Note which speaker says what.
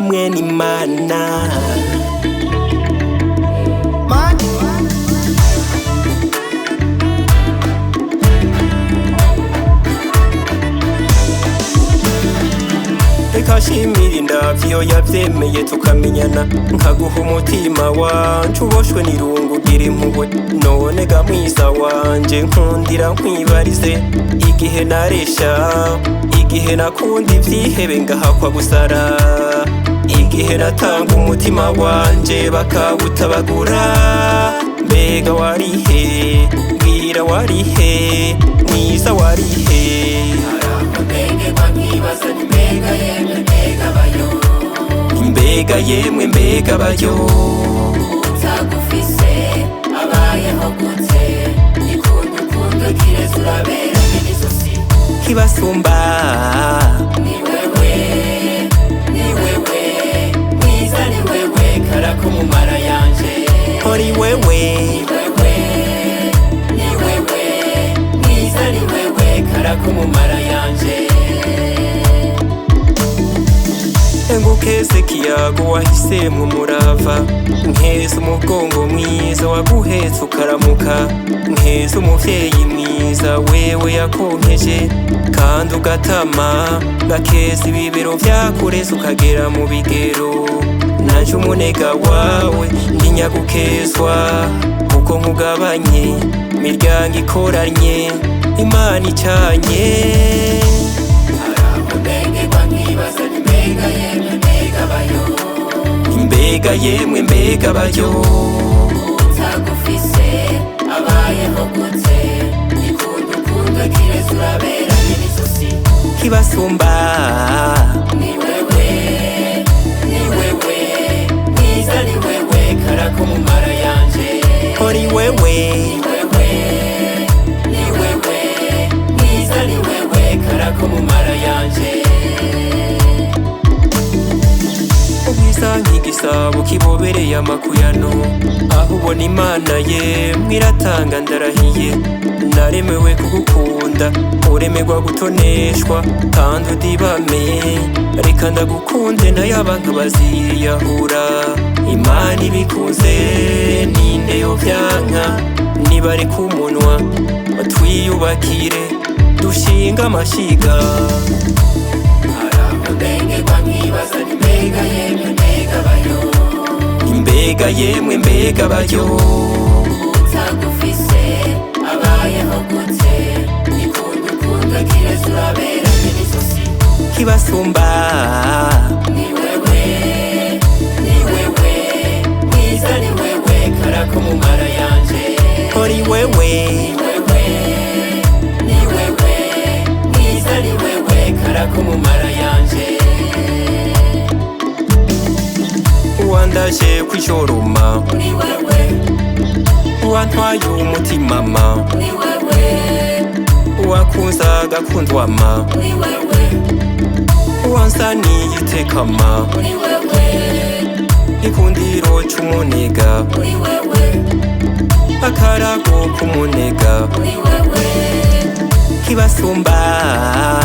Speaker 1: mwene Imana. Reka shimira indavyo yavyemeye tukamenyana, nkaguha umutima wanje uboshwe n'irungu ugira impuhwe. None ga mwiza wanje nkundira nkwibarize, igihe naresha, igihe nakunda ivyihebe ngahakwa gusara, igihe natanga umutima wanje bakawutabagura. Mbega warihe, mbwira warihe, mwiza warihe? Mbega yemwe mbega bayo,
Speaker 2: utagufise abayeho gute, ikundukundo kireza urabera nyirizosi.
Speaker 1: kibasumba
Speaker 2: Ni wewe, ni wewe, mwiza ni wewe, karako mu mara yanje.
Speaker 1: uri wewe,
Speaker 2: Ni wewe, ni wewe, mwiza ni wewe, karako mu mara yanje.
Speaker 1: ngukeze kiyago wahisemwe umurava, nkeza umugongo mwiza waguhetse ukaramuka, nkeza umuvyeyi mwiza wewe yakonkeje kandi ugatama, ngakeza ibibero vyakureze ukagera mu bigero. Nanje umunega wawe ndinyagukezwa, kuko nkugabanye imiryango ikoranye, Imana icanye.
Speaker 2: Mbengerwa nkibaza ni mbega yemwe mbega bayo,
Speaker 1: Mbega yemwe mbega bayo,
Speaker 2: utagufise abayeho gute, ikundukundo kireza urabera nyirizosi.
Speaker 1: kibasumba
Speaker 2: Ni wewe, ni wewe, mwiza ni wewe, karako mu mara yanje.
Speaker 1: uri wewe,
Speaker 2: Ni wewe, ni wewe, mwiza ni wewe, karako mu mara yanje.
Speaker 1: ubwiza nk'igisabo kibobereye amakuyano, aho ubona Imana yemwe iratanga ndarahiye. Naremewe kugukunda, uremerwa gutoneshwa kandi udibame, reka ndagukunde nayo abantu baziyahura. Imana ibikunze ninde yovyanka, nibareka umunwa twiyubakire dushinga amashiga.
Speaker 2: Mbengerwa nkibaza ni mbega yemwe mbega bayo,
Speaker 1: Mbega yemwe mbega bayo,
Speaker 2: utagufise abayeho gute, ikundukundo kireza urabera nyirizosi.
Speaker 1: kibasumba
Speaker 2: Ni wewe, ni wewe, mwiza ni wewe, karako mu mara yanje.
Speaker 1: uri wewe,
Speaker 2: Ni wewe, ni wewe, mwiza ni wewe, karako mu mara yanje.
Speaker 1: uwandaje kwishoroma,
Speaker 2: Ni wewe,
Speaker 1: uwantwaye umutimama,
Speaker 2: ni wewe,
Speaker 1: uwakunza agakundwama,
Speaker 2: ni wewe,
Speaker 1: uwansaniye itekama,
Speaker 2: ni wewe,
Speaker 1: ikundiro c'umunega,
Speaker 2: ni wewe,
Speaker 1: akarago k'umunega,
Speaker 2: ni wewe,
Speaker 1: kibasumba